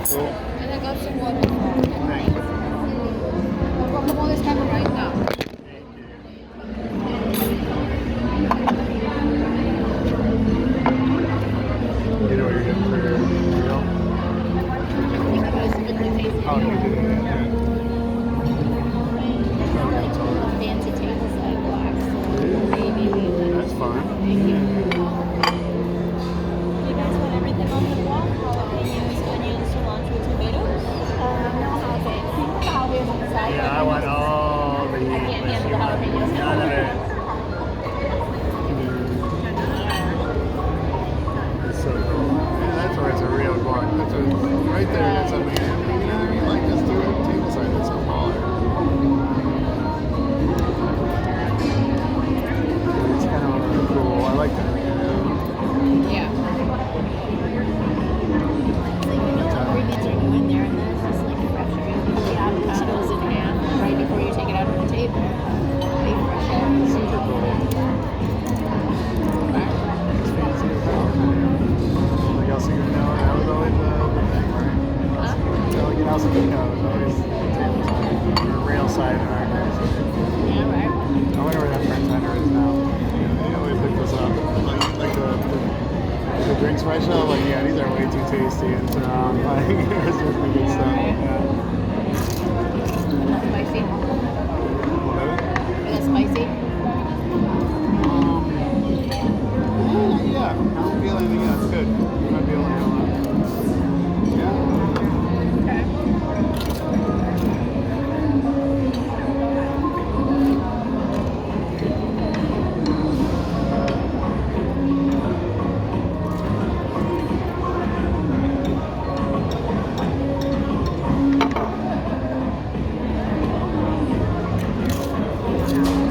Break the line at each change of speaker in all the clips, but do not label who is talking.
Cool.
And I got some water.
Thank you.
Guacamole is coming right now.
You know what you're getting for your meal? Oh, you do. Yeah.
Fancy table side blocks. Maybe.
That's fun.
Thank you. You guys want everything on the block? Jalapenos, onions, cilantro, tomatoes? No jalapenos on the side.
Yeah, I want all the heat.
I can't handle the jalapenos.
None of it. That's so cool. Yeah, that's where it's a real guac. That's right there. That's amazing. You know what I mean? Like, just do it table side. That's so baller. It's kind of cool. I like that.
Yeah. It's like, you know what ingredients are going there, and then it's just like fresh. The avocados in hand right before you take it out of the table. They fresh out.
Super cool. It's fancy as hell. Like El Segundo, that was always the thing, right? Like in El Segundo, it was always the table side. The rail side in our days.
Yeah, right.
I wonder where that French center is now. They always pick this up. Like the drinks special, like, yeah, these are way too tasty and so like, it's just the good stuff. Yeah.
Spicy.
What?
Is it spicy?
Yeah, I don't feel anything else. Good. You might be able to handle that. Yeah.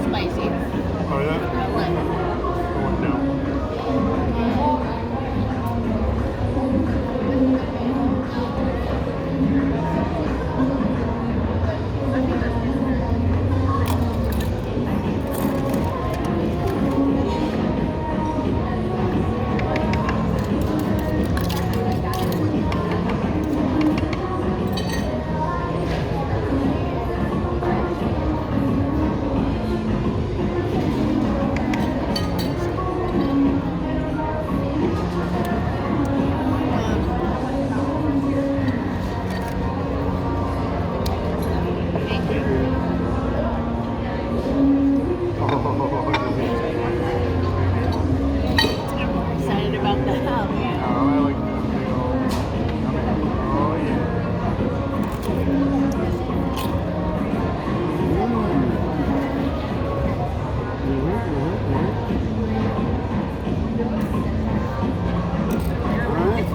Spicy.
Oh, yeah?
No lemon.
Oh, no.
Thank you. I'm more excited about the hell, yeah.
I like the big old oh yeah. Alright,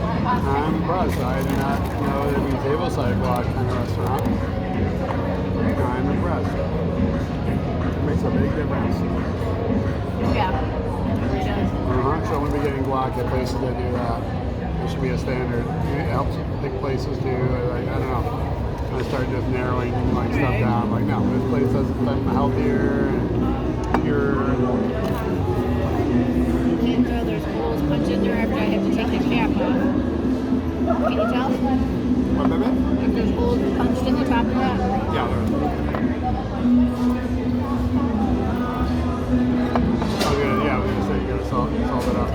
I'm impressed. I did not know there'd be a tableside block kind of restaurant. I'm impressed. It makes a big difference.
Yeah. It really does.
So I'm going to be getting guac at places that do that. It should be a standard. It helps pick places too. Like, I don't know. I start just narrowing like stuff down. Like, no, this place does something healthier and pure.
Can't tell there's holes punched in there after I have to take the cap off. Can you tell?
What, baby?
If there's holes punched in the top of that?
Yeah, there is. Oh, yeah, we just say you gotta salt it up.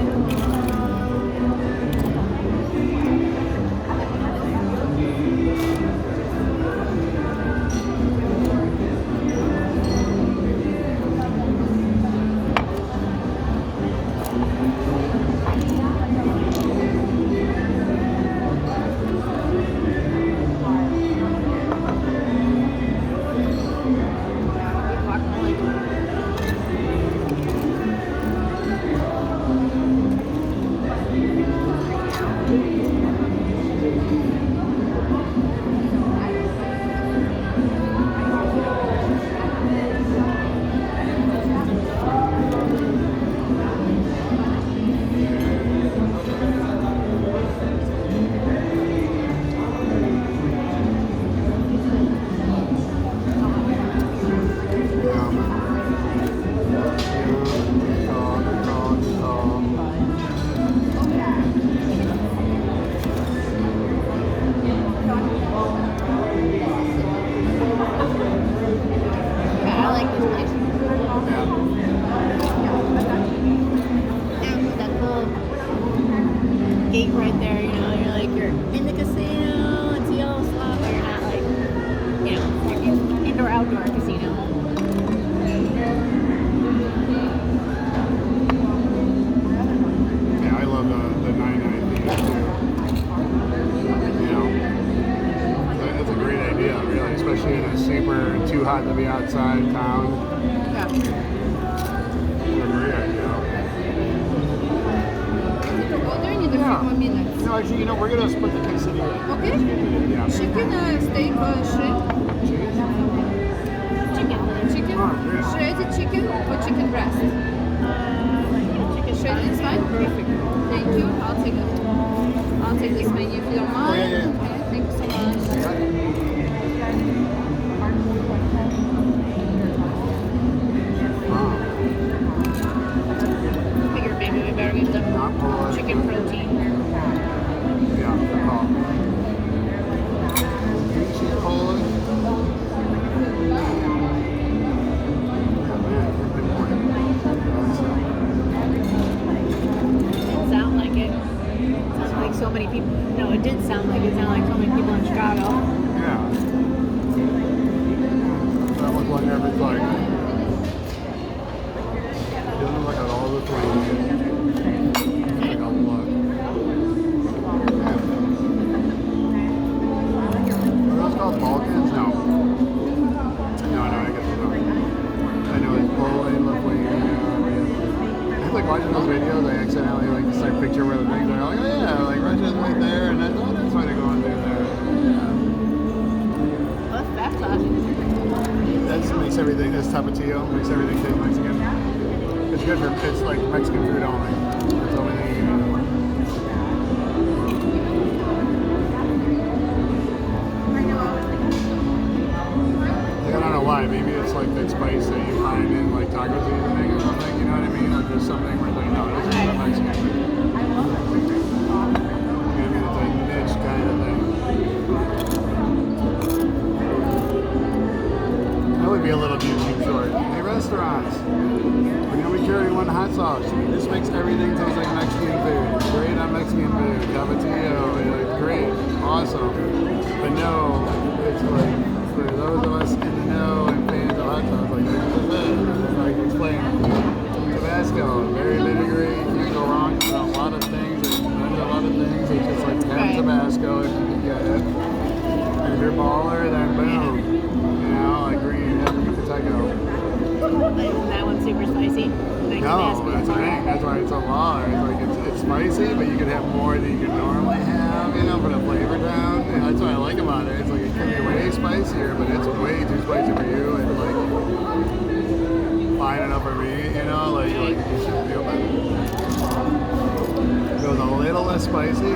spot to be outside town.
Yeah.
Great idea.
Order in a few more minutes.
No, actually, you know, we're gonna split the quesadilla.
Okay.
Yeah.
Chicken, steak, shrimp.
Cheese?
Chicken.
Oh, great.
Shredded chicken or chicken breast.
Chicken
Shredded is fine. Perfect. Thank you. I'll take this menu if you don't mind.
Yeah.
Okay. Thank you so much.
Figured maybe we better get them
Not Polish.
chicken protein.
Yeah, good call. She's Polish. Yeah, man, good morning.
Didn't sound like it. Sounded like so many people. No, it did sound like it. Sounded like so many people in Chicago.
Yeah. That looked like everything. Doesn't look at all the things. Take a look. Are those called Balkans? No. No, I guess it's not. I know it's Poland, Lithuania. I like watching those videos. I accidentally like just like picture where the things are. Like, oh yeah, like Russia's right there, and then that's why they're going through there.
What's that sauce?
That makes everything. That's tapatio. Makes everything taste Mexican. It's good for. It's like Mexican food only. That's the only thing you can do. Like, I don't know why. Maybe it's like that spice that you find in like taco seasoning or something. You know what I mean? Like there's something where like no, this is not Mexican food. Maybe it's like niche kind of thing. That would be a little YouTube short. Hey, restaurants, we're gonna be carrying one hot sauce. This makes everything taste like Mexican food. It's great on Mexican food. Tapatio, it's great, awesome. But no, it's like for those of us in the know and fans of hot sauce, like this is it. It's like explain. Tabasco, very vinegary. Can't go wrong. There's a lot of things. There's a lot of things. It's just like have Tabasco if you can get it. And if you're a baller, then boom. You know, like green, Taco.
Isn't that one super spicy?
No, that's the thing. That's why it's a law. It's like it's spicy, but you can have more than you can normally have. You know, for the flavor down. And that's what I like about it. It's like it can be way spicier, but it's way too spicy for you, and like fine enough for me. You know, like you should feel better. If it was a little less spicy.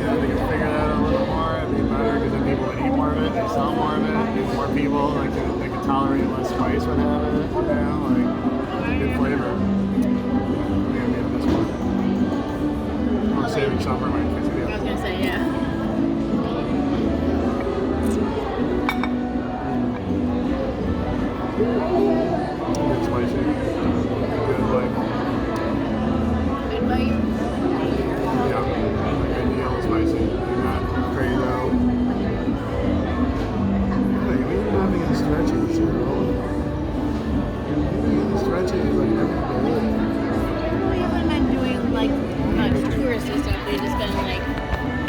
Yeah, they can figure that out a little more. It'd be better because then people would eat more of it. They sell more of it. There's more people like they can tolerate less spice when having it. You know, like it's a good flavor. I'm gonna get this one. I'm saving some for my
I was
quesadilla.
gonna say, yeah.
Good spicy. Good like
Good bite.
yeah, like ideal spicy. Not crazy though. Hey, we didn't have any stretching, so stretching is like every day.
We haven't been doing like much touristy stuff. We've just been like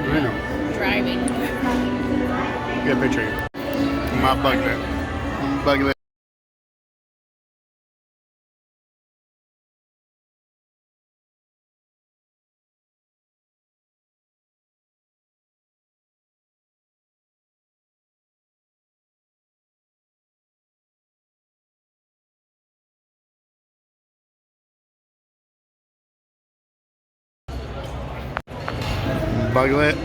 I know.
driving.
Get a picture. My buglet. Buglet. Buglet.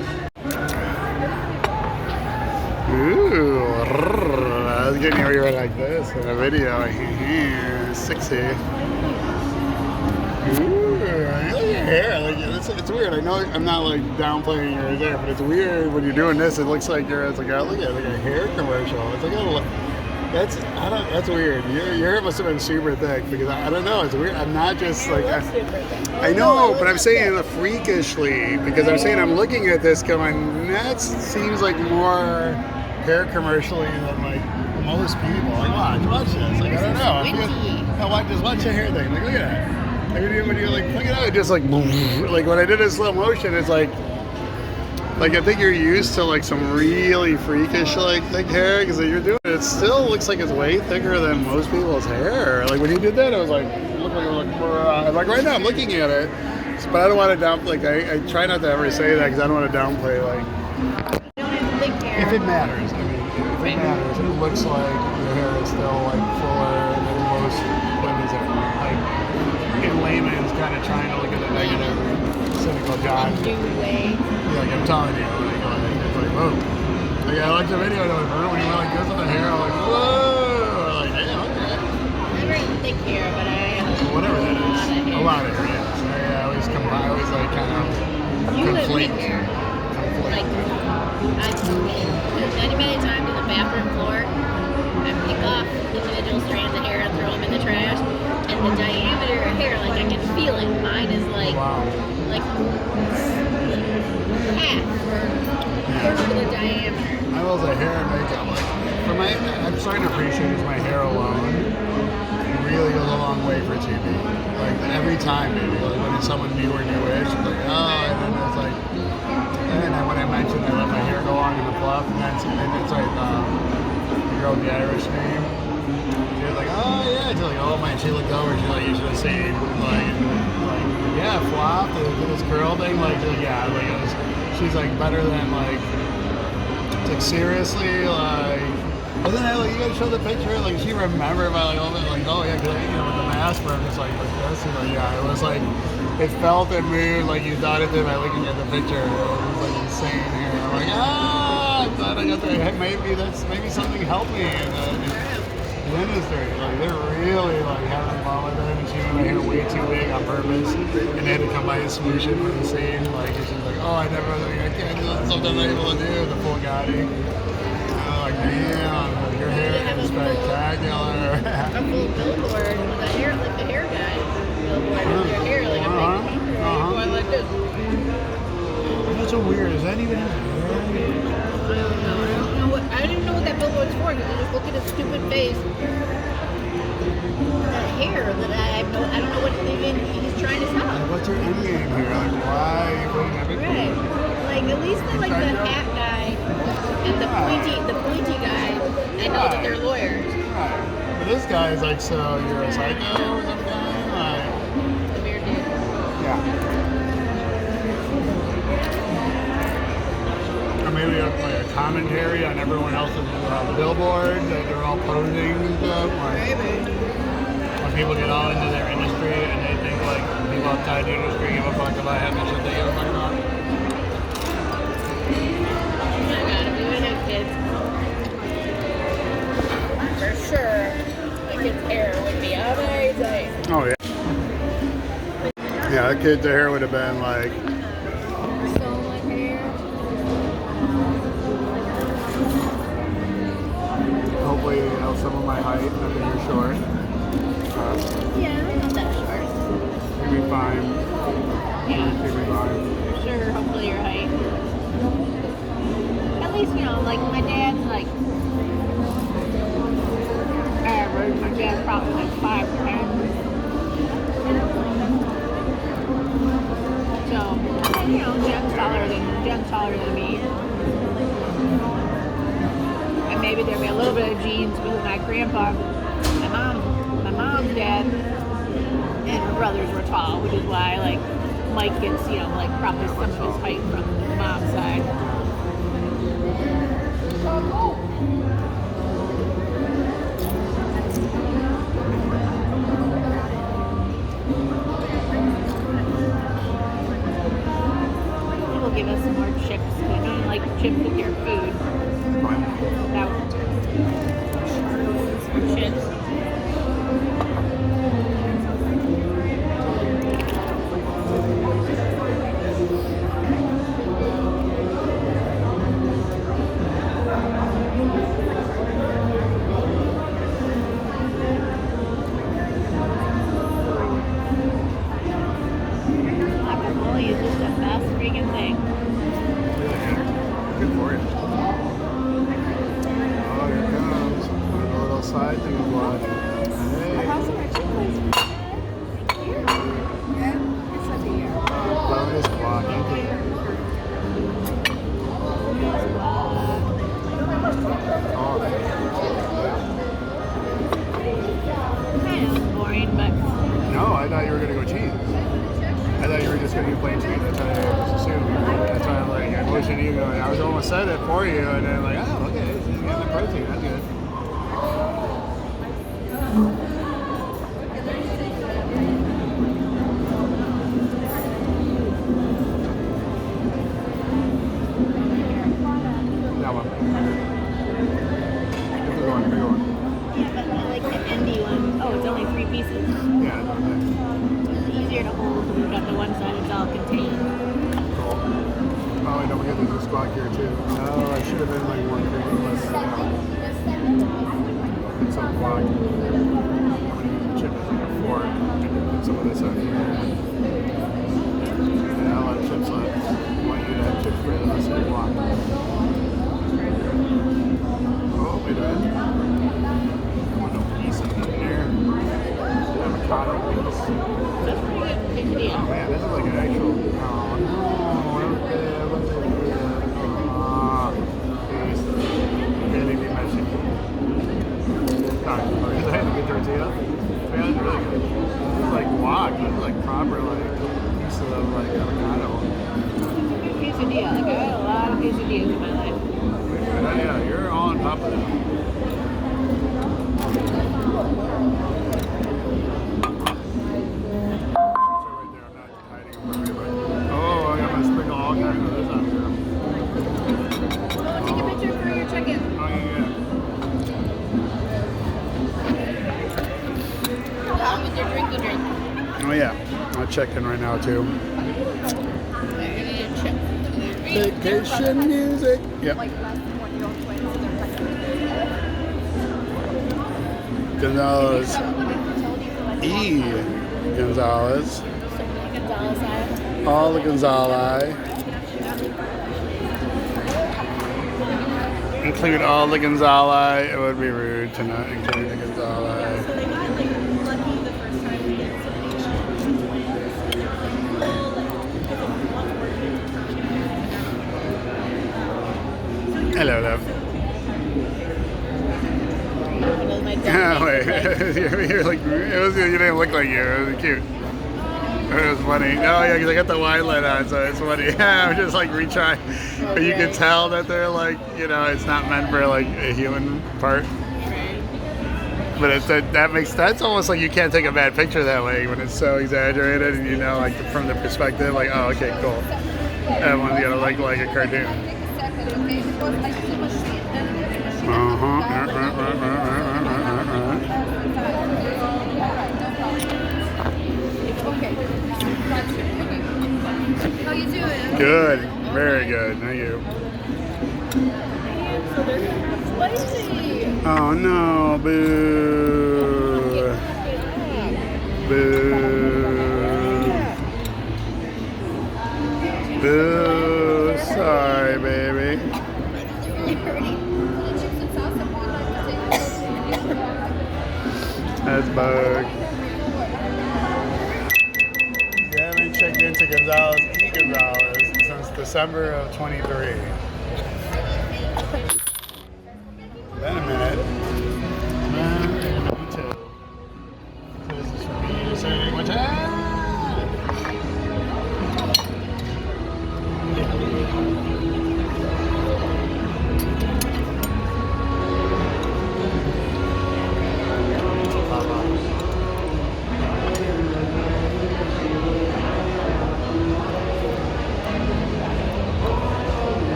Ooh, I was getting everywhere like this in a video. Sexy. Ooh, look at your hair. Like it's weird. I know I'm not like downplaying your hair, but it's weird when you're doing this. It looks like you're. It's like look at it, like a hair commercial. It's like that's weird. Your hair must have been super thick because I don't know. It's weird. I'm not just like I know, but I'm saying it freakishly because I'm saying I'm looking at this going that seems like more hair commercially than like most people. Like watch this. Like I don't know. Just watch the hair thing. Like look at that. Like when you're like look at it, just like when I did it in slow motion, it's like like I think you're used to like some really freakish like thick hair because you're doing it still looks like it's way thicker than most people's hair. Like when you did that, it was like it looked like it was like right now I'm looking at it, but I don't want to downplay. Like I try not to ever say that because I don't want to downplay like.
You don't have thick hair.
If it matters, I mean, if it matters, it looks like your hair is still like fuller than most women's hair. Like in layman's kind of trying to look at the negative, cynical John.
New way.
Yeah, like I'm telling you, it's like whoa. Like I watched a video of her when you went like this with the hair. I'm like whoa. Like damn, okay.
I don't have thick hair, but I have
Whatever that is, a lot of hair. Yes, I always combine. I always like kind of
You have
conflate.
thick hair. Like, many times in the bathroom floor, I pick off individual strands of hair and throw them in the trash, and the diameter of hair, like I can feel it. Mine is like,
Wow.
like half or third of the diameter.
I was a hair and makeup. Like for my, I'm starting to appreciate is my hair alone. It really goes a long way for TV. Like every time, maybe like when it's someone new or newish, it's like oh, and then it's like. And then when I mentioned I let my hair go long in the fluff, and then it's like the girl with the Irish name. She was like, oh yeah, she's like, oh man, she looked over, she's like, you should have seen, like yeah, flop, this curl thing, like yeah, like it was, she's like better than like, it's like seriously, like, but then like you gotta show the picture, like she remembered by like a little bit, like oh yeah, cause you know with the mask, but I'm just like this, and like yeah, it was like. It felt and moved like you thought it did by looking at the picture. It was like insane here. I'm like, I thought I got that. Maybe something helped me in the industry. Like they're really like having fun with it. And she made my hair way too big on purpose, and they had to come by and smoosh it for the scene. Like she's like, oh, I can't do something I'm able to do. The full Gotti. Like damn, your hair is spectacular.
A full billboard with a hair, like the hair guy. Billboard with your hair, like a big going like this.
That's so weird. Is that even his hair?
I don't know what that billboard's for. Because just look at his stupid face. That hair that I don't know what even he's trying to sell.
Like, what's your end game here? Like, why are you putting everything?
Right. Like at least like the hat guy and the pointy guy. I know that they're lawyers.
Right. But this guy is like, so you're a psycho or something? Like,
The weird dude.
yeah. Or maybe like a commentary on everyone else's billboard that they're all posing and stuff. Like, when people get all into their industry and they think like people outside the industry give a fuck about half the shit they give a fuck about.
I gotta do it, have kids. For sure, the kid's hair would be amazing.
Oh yeah. Yeah, that kid's hair would have been like.
So much hair.
Hopefully, you know, some of my height. I think you're short.
Yeah, I'm not that short.
You'll be fine.
Yeah,
You'll be fine.
sure. Hopefully your height. At least you know, like my dad's like average. My dad's probably like 5'10". So, you know, Jen's taller than me. And maybe there'll be a little bit of genes with my grandpa. My mom's dad and her brothers were tall, which is why like Mike gets, you know, like probably some of his height from the mom's side. It'll give us some more chips. I don't like chips with your food. Without some chips. Guacamole is just the best freaking thing.
Good for you. Oh, here it comes. A little side thing of blood. Hey. Well, it's blood. just gonna eat plain sweet. That's how I just assumed. That's why I'm like, I wish I knew. I was almost said it for you, and then like, oh, okay, so you're getting the protein. That's good. That one. This is one, big one.
Yeah, but I like the endy one. Oh, it's only 3 pieces.
Yeah, that's okay.
It's easier to hold when you've got the one side it's all contained.
Cool. Oh, and don't forget there's a squawk here too. Oh, I should have been like more creative. It's some squawk. I'm gonna use the chip as like a fork and put some of this out here. Yeah, I'll have chips left. I want you to have chips for the rest of the block. Oh, wait a minute. I want a piece of it in there. Avocado piece.
That's pretty good quesadilla.
Oh man, this is like an actual. Oh no. Really be messy. God, is that a good tortilla? Yeah, it's really good. This is like guac. This is like proper like piece of like avocado.
Good quesadilla. Like, I had a lot of quesadillas in my life.
Yeah, you're on top of it. Oh yeah, I'm checking right now too. Vacation music. Yep. Gonzalez. E. Gonzalez. All the Gonzali. Include all the Gonzali. It would be rude to not include the Gonzali. Hello, love. Oh, wait. you're like, you didn't look like you. It was cute. It was funny. Oh, yeah, because I got the wine light on, so it's funny. I'm just like retrying. But you can tell that they're like, you know, it's not meant for like a human part. But it's, that's almost like you can't take a bad picture that way when it's so exaggerated and you know, like from the perspective, like, oh, okay, cool. Everyone's gonna look like a cartoon.
How you doing?
Good, very good. How are you?
Spicy.
Oh no, boo. Boo. Boo. Sorry, baby. That's bug. You haven't checked into Gonzalez E. Gonzalez since December of 23. Been a minute. Me too. So this is for me to say one time.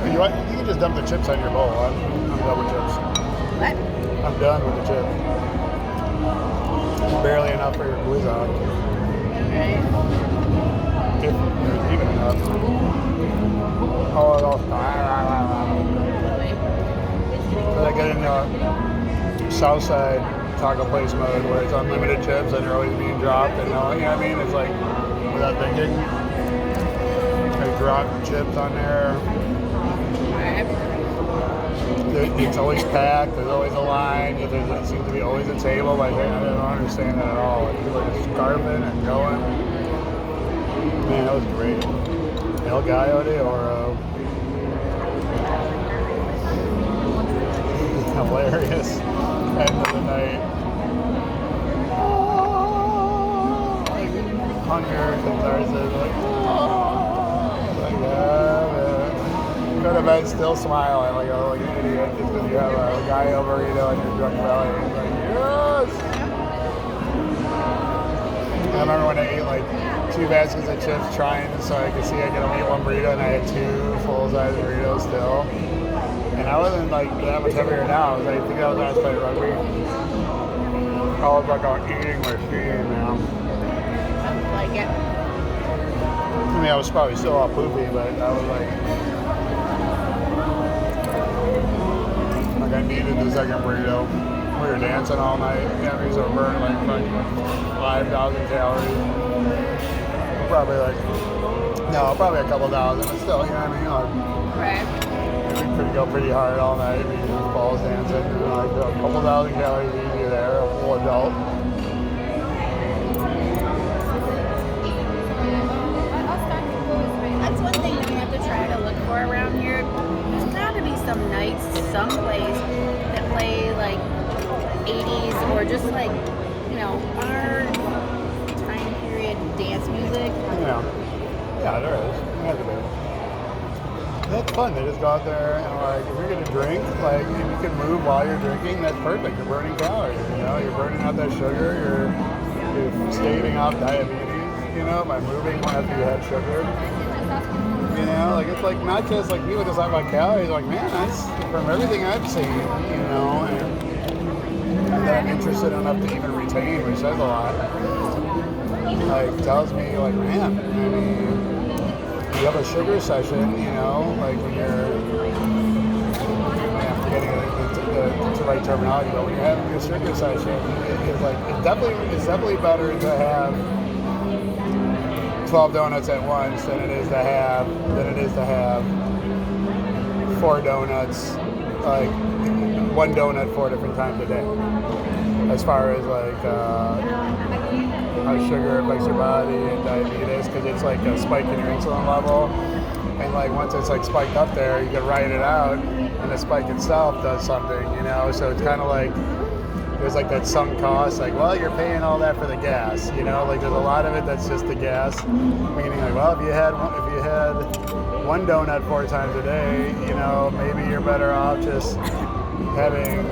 You can just dump the chips on your bowl. I'm done with chips.
What?
I'm done with the chips. Barely enough for your guizot.
Right.
If there's even enough. Oh, I get in the south side taco place mode where it's unlimited chips and they're always being dropped and you know what I mean? It's like without thinking. I drop chips on there. It's always packed. There's always a line. There seems to be always a table. Like, I don't understand that at all. Like, people are just carving and going. Man, that was great. El Gallo de Oro. Hilarious. End of the night. Like, hunger starts to like, like, go to bed still smiling like an idiot just because you have a gallo burrito in your drunk belly. It's like, yes! I remember when I ate like 2 baskets of chips trying so I could see I could only eat 1 burrito, and I had 2 full-size burritos still. And I wasn't like that much heavier now. I think that was last play rugby. I was like on eating machine, man.
I like it.
I mean, I was probably still all poopy, but I was like I needed the second burrito. We were dancing all night. Yeah, we were burning like 5,000 calories. Probably a couple thousand, but still, you know what I mean? Like,
Right.
we could go pretty hard all night. We just balls dancing. And like a couple thousand calories easy there, a full adult.
That's one thing that we have to try to look for around here. There's got to be some nights, someplace that play like 80s or just like, you know, our time period dance music.
Yeah. Yeah, there is. There has to be. That's fun. They just go out there and like, if you're gonna drink, like, if you can move while you're drinking, that's perfect. You're burning calories, you know. You're burning out that sugar. You're staving off diabetes, you know, by moving after you have sugar. You know, like it's like not just like people just talk about calories. Like, man, that's from everything I've seen, you know, and that I'm interested enough to even retain, which says a lot. Like tells me, like, man, I mean, you have a sugar session, you know, like when you're, I'm forgetting the right terminology, but when you're having your sugar session, it's like it's definitely better to have 12 donuts at once than it is to have 4 donuts, like 1 donut 4 different times a day. As far as like how sugar affects your body and diabetes, because it's like a spike in your insulin level, and like once it's like spiked up there, you can ride it out, and the spike itself does something, you know. So it's kind of like there's like that sunk cost, like, well, you're paying all that for the gas, you know. Like there's a lot of it that's just the gas, meaning like, well, if you had 1 donut 4 times a day, you know, maybe you're better off just having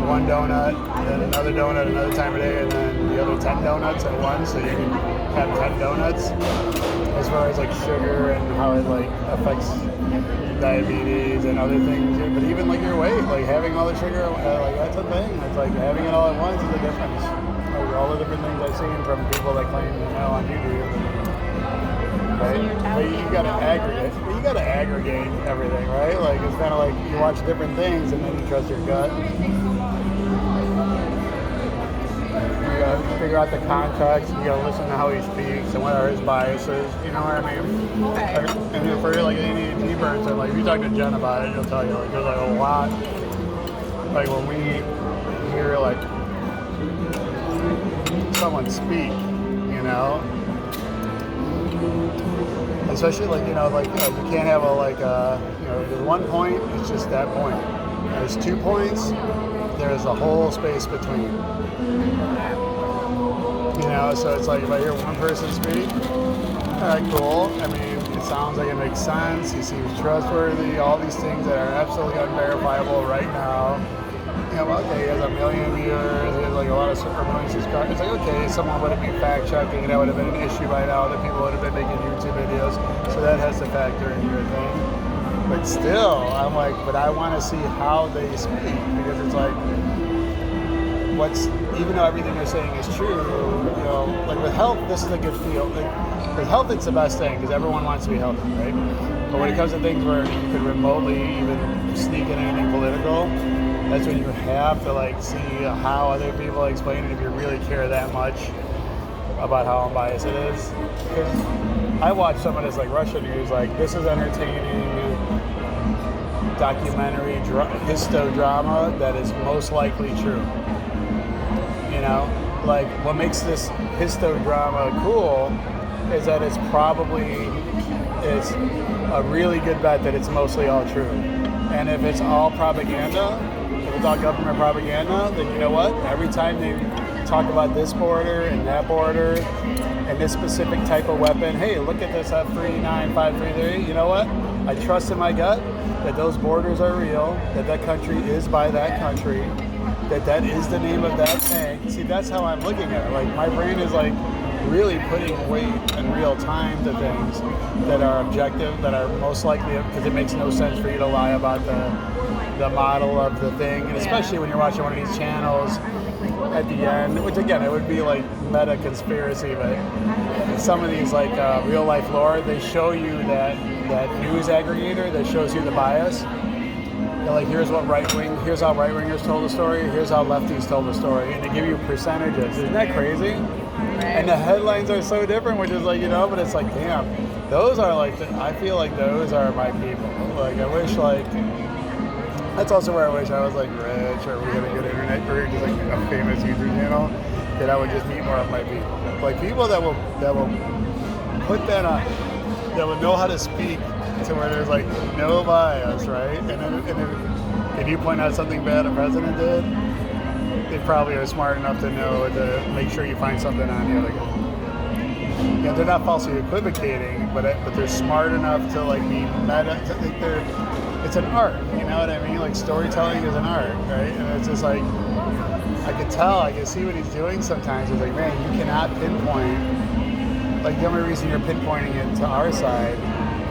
1 donut, then another donut another time a day, and then the other 10 donuts at once, so you can have 10 donuts. As far as like sugar and how it like affects diabetes and other things, but even like your weight, like having all the sugar, like that's a thing. It's like having it all at once is a difference. Like all the different things I've seen from people that claim to know on YouTube. Right? But you gotta aggregate. You gotta aggregate everything, right? Like it's kind of like you watch different things and then you trust your gut. You gotta figure out the context. You gotta listen to how he speaks and what are his biases. You know what I mean? And if for like any person, like if you talk to Jen about it, she'll tell you like there's like a lot. Like when we hear like someone speak, you know. Especially like, you know, like you can't have a like you know, there's 1 point, it's just that point. There's 2 points, there's a whole space between. You know, so it's like if I hear one person speak, all right, cool. I mean, it sounds like it makes sense. He seems trustworthy. All these things that are absolutely unverifiable right now. You know, okay, he has 1 million viewers. He has like a lot of million subscribers. It's like, okay, someone would have been fact checking, and that would have been an issue by now. That people would have been making YouTube videos. So that has to factor into your thing. But still, I'm like, but I want to see how they speak, because it's like, even though everything they're saying is true, you know, like with health, this is a good feel. Like, with health, it's the best thing because everyone wants to be healthy, right? But when it comes to things where you could remotely even sneak in anything political, that's when you have to like see how other people explain it if you really care that much about how unbiased it is. Because I watch some of this like Russian news, like this is entertaining,
documentary histodrama that is most likely true. You know, like what makes this histodrama cool is that it's a really good bet that it's mostly all true. And if it's all propaganda, if it's all government propaganda, then you know what? Every time they talk about this border and that border and this specific type of weapon, hey, look at this F-39533, you know what? I trust in my gut that those borders are real, that country is by that country, that is the name of that tank. See, that's how I'm looking at it. Like, my brain is like really putting weight in real time to things that are objective, that are most likely, because it makes no sense for you to lie about the model of the thing, and especially when you're watching one of these channels at the end, which again, it would be like meta conspiracy, but some of these like real life lore, they show you that news aggregator that shows you the bias. They're like, here's how right wingers told the story, here's how lefties told the story, and they give you percentages. Isn't that crazy? And the headlines are so different, which is like, you know, but it's like, damn, those are like, I feel like those are my people. Like, I wish, like, that's also where I wish I was like rich, or we had a good internet career, just like a famous YouTube channel, that I would just meet more of my people. Like people that will put that on, that will know how to speak to where there's like no bias, right? And if you point out something bad a president did, they probably are smart enough to know to make sure you find something on the other guy. Yeah, they're not falsely equivocating, but they're smart enough to like be meta. To think it's an art, you know what I mean? Like storytelling is an art, right? And it's just like I can see what he's doing sometimes. It's like, man, you cannot pinpoint. Like the only reason you're pinpointing it to our side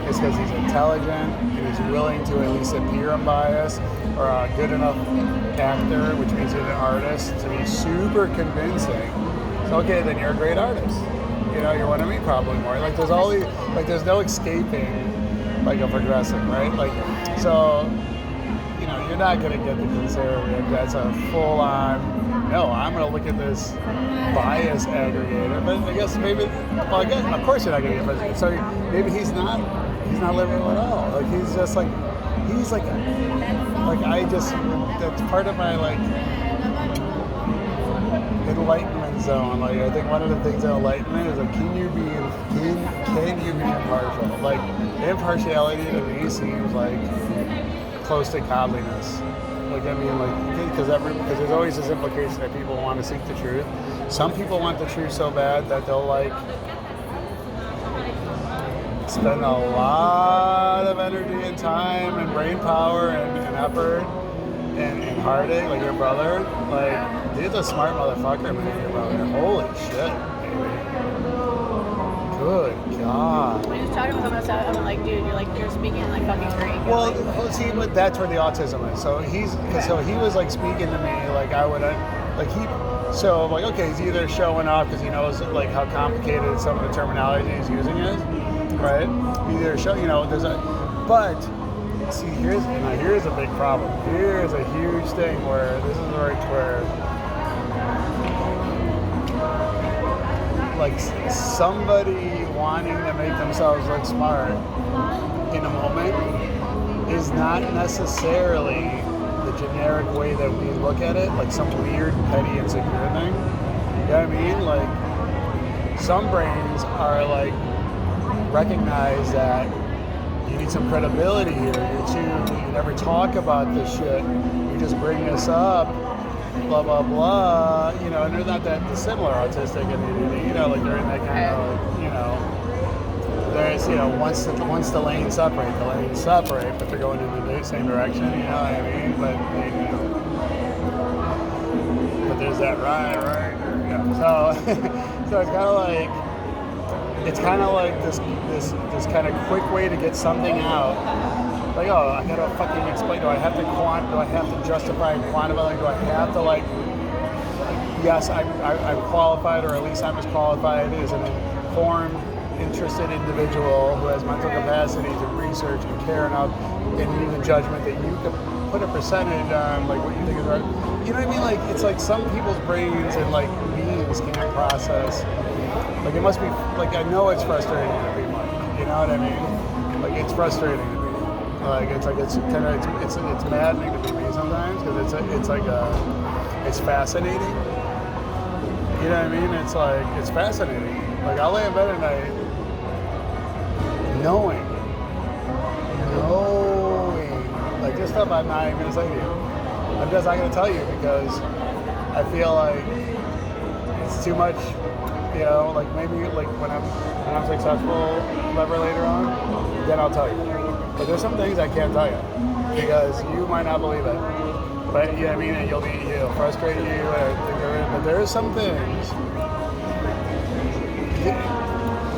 is because he's intelligent and he's willing to at least appear unbiased, or a good enough actor, which means he's an artist, to be super convincing. So okay, then you're a great artist. You know, you're one of me probably more. Like there's all these, like there's no escaping like a progressive, right? Like, so, you know, you're not gonna get the conservative that's a full on, no, I'm gonna look at this bias aggregator. But I guess maybe, well, again, of course you're not gonna get president. So maybe he's not liberal at all. Like he's just like, that's part of my like enlightenment zone. Like I think one of the things in enlightenment is like, can you be impartial? Like impartiality to me seems like close to godliness. Like I mean, like because there's always this implication that people want to seek the truth. Some people want the truth so bad that they'll like spend a lot of energy and time and brain power and effort and heartache, like your brother. Like, he's a smart motherfucker, man, your brother. Holy shit, baby. Good God.
When he was talking about something, I'm like, dude, you're speaking like fucking Greek.
Well, see, but that's where the autism is. So he was like speaking to me like I would, so I'm like, okay, he's either showing off because he knows like how complicated some of the terminology he's using is, right? Either but see, here's a big problem. Here's a huge thing where this is where like somebody wanting to make themselves look smart in a moment is not necessarily the generic way that we look at it, like some weird, petty, insecure thing. You know what I mean? Like some brains are like recognize that you need some credibility here. You never talk about this shit. You just bring this up, blah blah blah. You know, and they're not that dissimilar, autistic and ADD. You know, like they're in that kind of, you know, there's, you know, once the lanes separate, but they're going in the same direction. You know what I mean? But there's that right. Yeah. So it's kind of like this kind of quick way to get something out. Like, oh, I gotta fucking explain. Do I have to justify and quantify? Like, do I have to yes, I'm qualified, or at least I'm as qualified as an informed, interested individual who has mental capacity to research and care enough and use a judgment that you can put a percentage on, like what you think is right. You know what I mean? Like, it's like some people's brains and like beings can't process. Like, it must be, like, I know it's frustrating to be Mike, you know what I mean? Like, it's frustrating to me. Like it's kind of it's maddening to me sometimes because it's fascinating. You know what I mean? It's like it's fascinating. Like I'll lay in bed at night knowing, like this stuff I'm not even gonna say to you. I'm just not gonna tell you because I feel like it's too much. You know, like maybe like when I'm successful, whatever later on, then I'll tell you. But there's some things I can't tell you because you might not believe it. But yeah, I mean, and it'll frustrate you. But there are some things.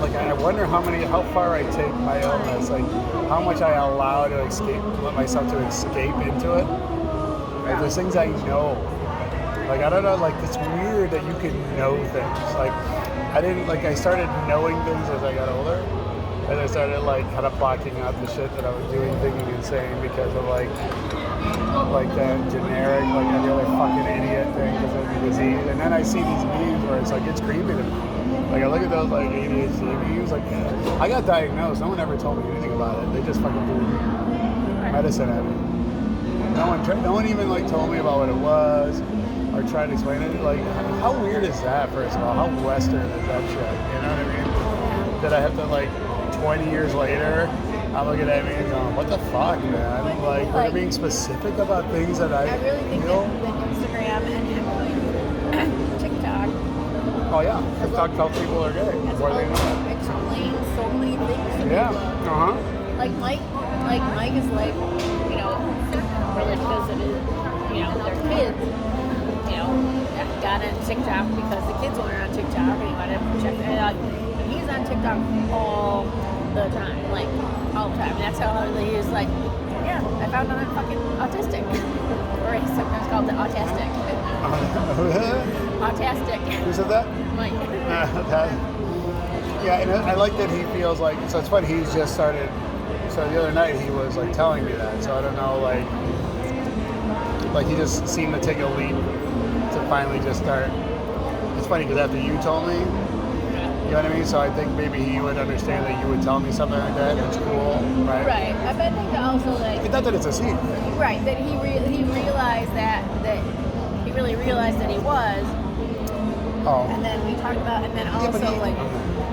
Like I wonder how far I take my illness, like how much I allow to let myself to escape into it. Like there's things I know. Like I don't know, like it's weird that you can know things. Like I started knowing things as I got older. And I started like kind of blocking out the shit that I was doing, thinking and saying because of like that generic, like every other fucking idiot thing because of the disease. And then I see these memes where it's like, it's creepy to me. Like I look at those like ADHD memes, like I got diagnosed. No one ever told me anything about it. They just fucking threw medicine at me. No one even like told me about what it was or tried to explain it. Like how weird is that? First of all, how Western is that shit? You know what I mean? That I have to like 20 years later, I'm looking at me and going, what the fuck, man? Like we're being specific about things that I
really think
feel.
that Instagram and TikTok.
Oh yeah, TikTok tells people are gay before they know it.
Explain so many things to
Yeah.
people. Like Mike is like, you know, really because of his, you know, their kids, you know, got on TikTok because the kids were on TikTok and he wanted to check it out. And he's on TikTok all the time, like all the time. And that's how he is like, yeah, I found out I'm fucking autistic. Or he's sometimes called the autistic. Autistic.
Who said that?
Mike.
Yeah, and I like that he feels like, so it's funny, he's just started, so the other night he was like telling me that, so I don't know, like he just seemed to take a leap to finally just start. It's funny because after you told me, you know what I mean? So I think maybe he would understand that you would tell me something like that. It's cool, right?
Right. I bet think also like.
It's not that it's a secret.
Right. That he realized that he really realized that he was.
Oh.
And then we talked about, and then also like.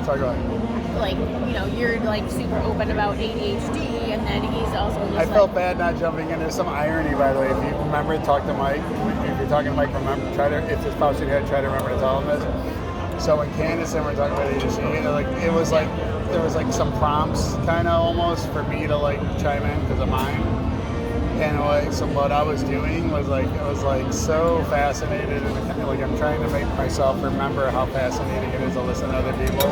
Sorry, go ahead.
Like, you know, you're like super open about ADHD, and then he's also just
I felt bad not jumping in. There's some irony, by the way. If you remember, talk to Mike. If you're talking to Mike, remember, if this pops in your head, try to remember to tell him this. So when Candace and we're talking about ADHD, you know, like it was like there was like some prompts kind of almost for me to like chime in because of mine. And like so what I was doing was like I was like so fascinated and kind of like I'm trying to make myself remember how fascinating it is to listen to other people.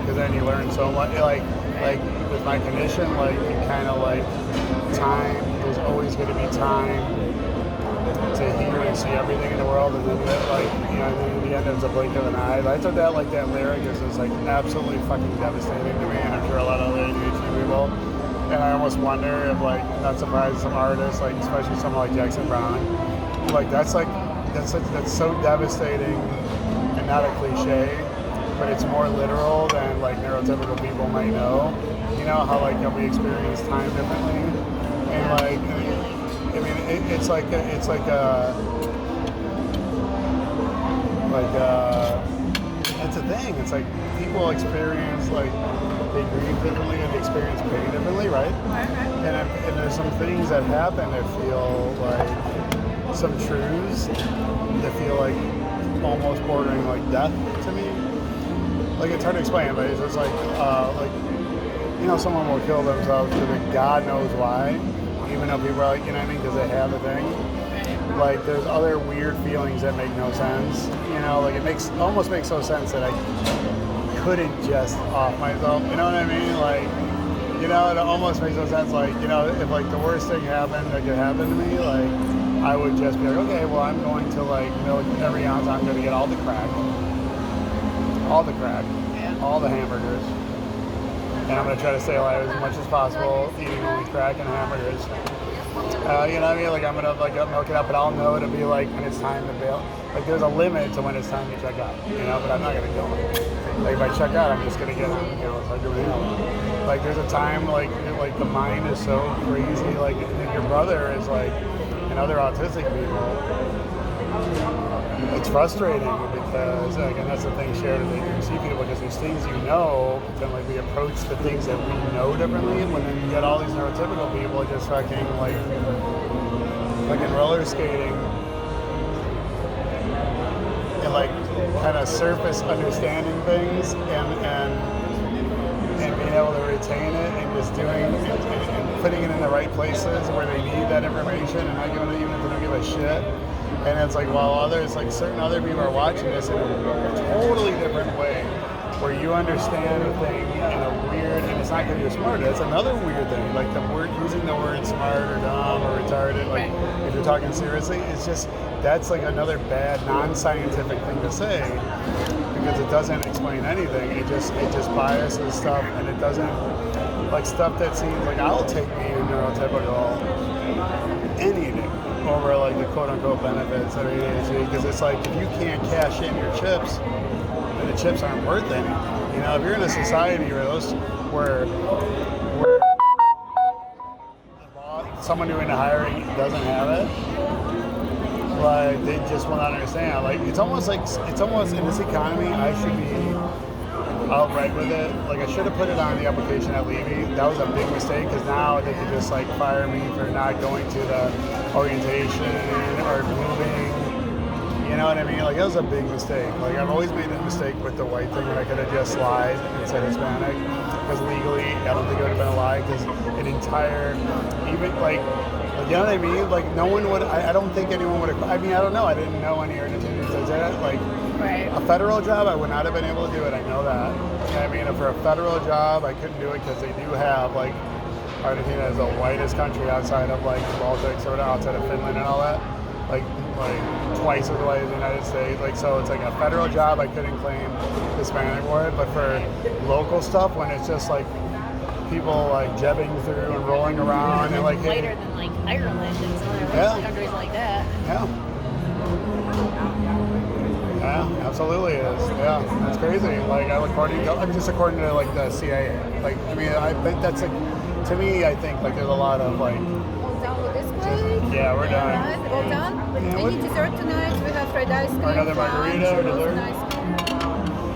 Because then you learn so much. Like with my condition, like you kind of like time. There's always going to be time to hear and see everything in the world, and then like you know, then in the end it's a blink of an eye. I took that like that lyric is like absolutely fucking devastating to me, and I'm sure a lot of other ADHD people. And I almost wonder if like, not surprised, some artists, like especially someone like Jackson Brown, like that's so devastating and not a cliche. But it's more literal than like neurotypical people might know. You know how like we experience time differently, and like I mean it's a thing. It's like people experience like they grieve differently and they experience pain differently, right? And there's some things that happen that feel like some truths that feel like almost bordering like death to me. Like it's hard to explain, but it's just like you know, someone will kill themselves because God knows why, even though people are like, you know what I mean, because they have the thing. Like there's other weird feelings that make no sense. You know, like it almost makes no sense that I couldn't just off myself. You know what I mean? Like, you know, it almost makes no sense. Like, you know, if like the worst thing happened that could happen to me, like I would just be like, okay, well I'm going to like milk every ounce. I'm going to get all the crack, all the hamburgers, and I'm going to try to stay alive as much as possible, eating only crack and hamburgers. You know what I mean? Like I'm going to like milk it up, but I'll know to be like when it's time to bail. Like there's a limit to when it's time to check out, you know, but I'm not going to kill it.
Like if I check out, I'm just gonna get on, start doing it. Like there's a time like the mind is so crazy. Like your brother is like, and other autistic people. It's frustrating because, and that's the thing shared with ADHD people, because there's things but then like we approach the things that we know differently, and when then you get all these neurotypical people just fucking roller skating and like kind of surface understanding things and being able to retain it and just doing and putting it in the right places where they need that information and not giving it, even if they don't give a shit. And it's like, while others, like certain other people are watching this in a totally different way, where you understand the thing in a weird, and it's not because you're smart, that's another weird thing. Like using the word smart or dumb or retarded, like if you're talking seriously, it's just, that's like another bad, non-scientific thing to say, because it doesn't explain anything. It just biases stuff, and it doesn't, like stuff that seems like, I'll take being neurotypical any day over like the quote-unquote benefits of ADHD, because it's like, if you can't cash in your chips, then the chips aren't worth anything. You know, if you're in a society where someone doing the hiring doesn't have it, like they just will not understand. Like it's almost in this economy, I should be outright with it. Like I should have put it on the application at Levy. That was a big mistake, because now they could just like fire me for not going to the orientation or moving. You know what I mean? Like that was a big mistake. Like I've always made that mistake with the white thing, when I could have just lied and said Hispanic, because legally I don't think it would have been a lie, because an entire, even like you know what I mean? Like no one would. I don't think anyone would have. I mean, I don't know. I didn't know any Argentinians did that. Like a federal job, I would not have been able to do it. I know that. I mean, for a federal job, I couldn't do it, because they do have like, Argentina is the whitest country outside of like the Baltics or outside of Finland and all that. Like twice as white as the United States. Like so, it's like a federal job, I couldn't claim Hispanic for it. But for local stuff, when it's just like people like jebbing through and rolling around and like
whiter than like Ireland and some other countries like that.
Yeah, absolutely it is. Yeah, that's crazy. Like according to like the CIA. Like I mean, I think that's like, to me, I think like there's a lot of like.
All done with this place?
Yeah, we're done.
Nice. All done?
Yeah,
Any dessert tonight? We have fried ice cream.
Or another margarita or dessert?
Ice cream.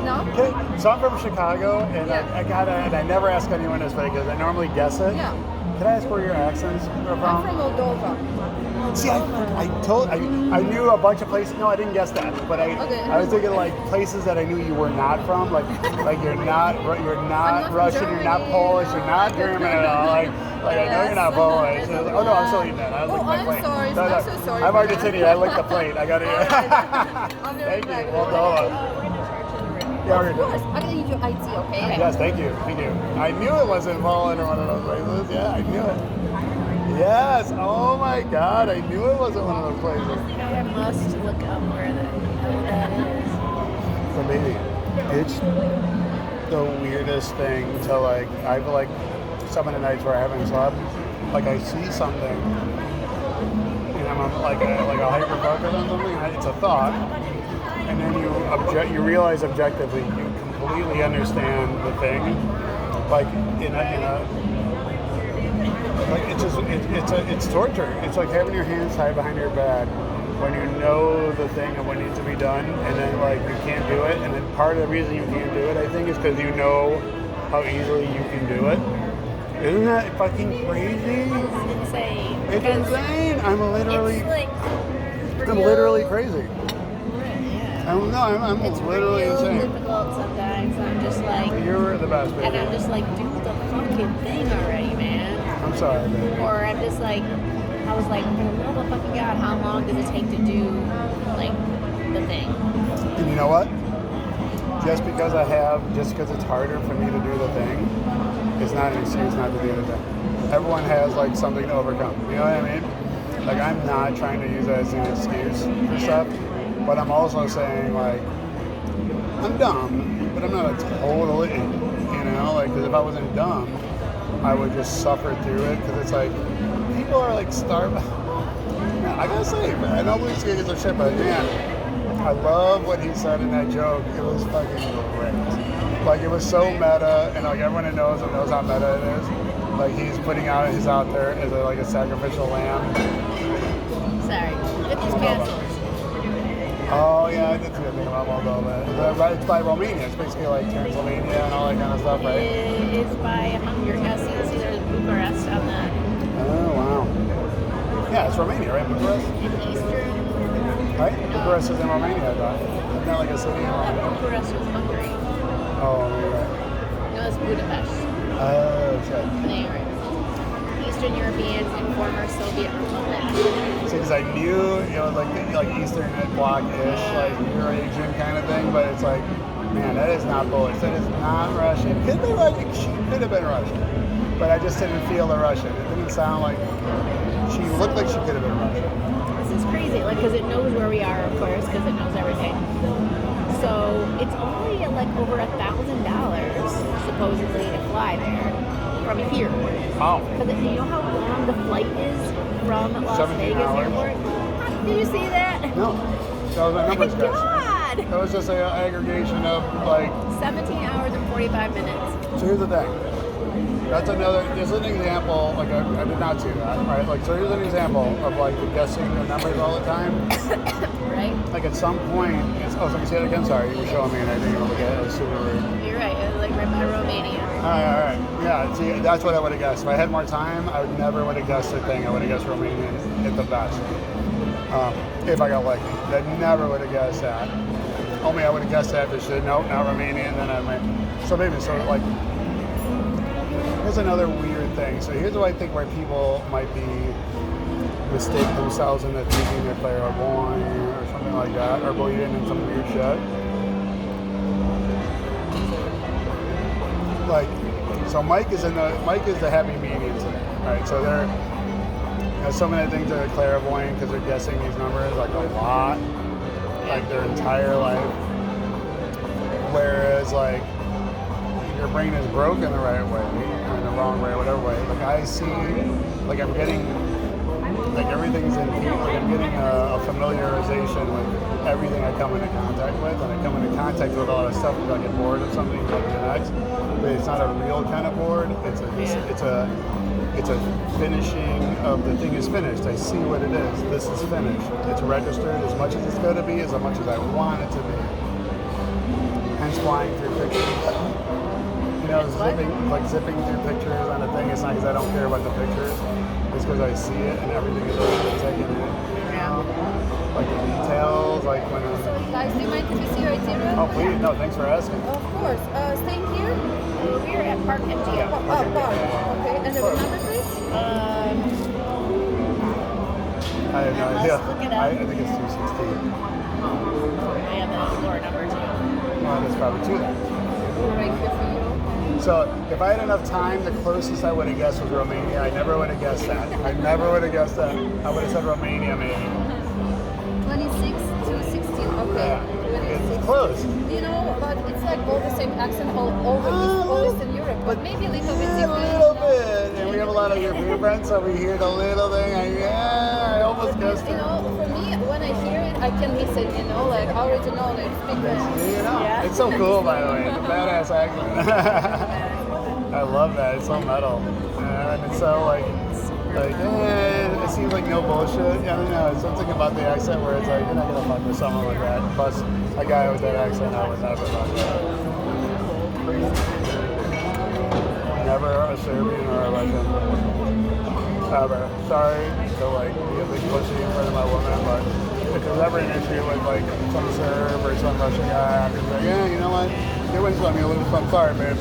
No?
Okay, so I'm from Chicago, and I never ask anyone this, because I normally guess it.
Yeah.
Can I ask where your accents are from?
I'm from Moldova.
See, I knew a bunch of places. No, I didn't guess that, but I was thinking like places that I knew you were not from. Like you're not Russian, you're not Polish, you're not German at all. Like I know you're not Polish. Oh no, I'm still eating that. I was like,
I'm sorry.
No,
I'm so sorry.
I'm Argentinian. I licked the plate. I got it.
I'm very
Thank you.
glad.
Moldova. Yeah,
Of course. I'm going to need your ID, okay?
Yes, thank you. I knew it wasn't Poland or one of those places. Yeah, I knew it. Yes. Oh my God, I knew it wasn't one of those places.
I must look up where that is.
So baby, it's the weirdest thing to like. I've like some of the nights where I haven't slept, like I see something, and I'm like a hyper focus on something. And it's a thought. And then you realize objectively, you completely understand the thing, like like it's torture. It's like having your hands tied behind your back when you know the thing and what needs to be done, and then like you can't do it. And then part of the reason you can't do it, I think, is because you know how easily you can do it. Isn't that fucking crazy?
It's insane.
It's insane. I'm literally crazy.
It's
literally
real
insane.
difficult sometimes. I'm just like,
You're the best, baby.
and I'm just like, do the fucking thing already, man.
I'm sorry, baby.
Or I'm just like, I was like, oh the fucking God, how long does it take to do like the thing?
And you know what? Just because it's harder for me to do the thing, it's not an excuse not to do the thing. Everyone has like something to overcome. You know what I mean? Like I'm not trying to use that as an excuse for stuff. But I'm also saying, like, I'm dumb, but I'm not a total idiot, you know? Like, because if I wasn't dumb, I would just suffer through it, because it's like, people are, like, starving. I gotta say, man, I know Luis gets their shit, but, man, I love what he said in that joke. It was fucking great.
Like it was so meta, and like everyone that knows how meta it is. Like he's putting out, he's out there as like a sacrificial lamb.
Sorry. Look at these castles.
Oh yeah, I did see a thing about Moldova. It's by Romania. It's basically like Transylvania and all that kind of stuff, right?
It is by Hungary. I see there's Bucharest on that.
Oh wow. Yeah, it's Romania, right? Bucharest,
In Eastern.
right? Bucharest is in Romania, I thought. Isn't that like a city in Romania?
Bucharest was Hungary.
Oh, maybe right.
No, it's Budapest.
Oh, shit.
They are Eastern Europeans and former Soviet republics.
Because I knew, like Eastern Bloc-ish, like Eurasian kind of thing, but it's like, man, that is not Polish. That is not Russian. Could be Russian. She could have been Russian, but I just didn't feel the Russian. It didn't sound like she looked like she could have been Russian.
This is crazy, like, because it knows where we are, of course, because it knows everything. So it's only like over $1,000 supposedly to fly there from here.
Wow.
Because you know how long the flight is from Las
17
Vegas
hours.
airport? Did you see that?
No, that was my numbers,
My
guys.
God!
That was just an aggregation of like.
17 hours and 45 minutes.
So here's the thing. That's there's an example, like I did not see that, right? Like, so here's an example of like guessing the numbers all the time.
Right?
Like at some point, let me say it again, sorry, you were showing me and I didn't even look at it, it was super rude.
You're right. It was like right by Romania.
All right. Yeah, see, that's what I would have guessed. If I had more time, I would never would have guessed a thing. I would have guessed Romanian at the best. If I got lucky. I never would have guessed that. Only I would have guessed that, but shit, nope, not Romanian, then I might. So maybe, like, here's another weird thing. So here's what I think where people might be mistake themselves into thinking that they are born or something like that, or believing in some weird shit. Like, so Mike is the happy medium today, right? So they're, some of the things that are clairvoyant because they're guessing these numbers like a lot, like their entire life. Whereas like your brain is broken the right way or the wrong way, whatever way. Like I see, like I'm getting, like everything's in, like I'm getting a familiarization with everything I come into contact with, and I come into contact with a lot of stuff because I get bored of something like the next. But it's not a real kind of bored. It's a finishing of the thing is finished. I see what it is. This is finished. It's registered as much as it's going to be, as much as I want it to be. Hence flying through pictures. You know, zipping through pictures on a thing. It's not because I don't care about the pictures. It's because I see it and everything is already taken in. Like the details, like when.
So guys, do you mind if we see your itinerary?
Oh please, no, thanks for asking.
Of course. Staying here?
We're at Park MGM.
Park. Okay. And the number, please?
I have no idea.
Look it up.
I think it's 216.
I have the door number too.
Well, that's probably two then.
Right here for you.
So if I had enough time, the closest I would have guessed was Romania. I never would have guessed that. I never would have guessed that. I would have said Romania maybe.
26 to 16. Okay.
Yeah.
26.
It's close.
You know, but it's like all the same accent all over Eastern Europe, but maybe a little bit
A
different.
little bit. And we have a lot of European friends, so we hear the little thing. I almost guessed
You
it.
know, for me, when I hear it, I can miss it, you know, like original, like speaker.
You know, it's so cool, by the way. It's a badass accent. I love that. It's so metal. And it's so it seems like no bullshit. I don't know. It's something about the accent where it's like, you're not going to fuck with someone like that. Plus, a guy with that accent, I would never fuck with. Never a Serbian or a Russian. Ever. Sorry to be a big pussy in front of my woman, but if there's ever an issue with some Serb or some Russian guy, I'm just like, yeah, you know what? You win some, you lose some. Sorry, babe.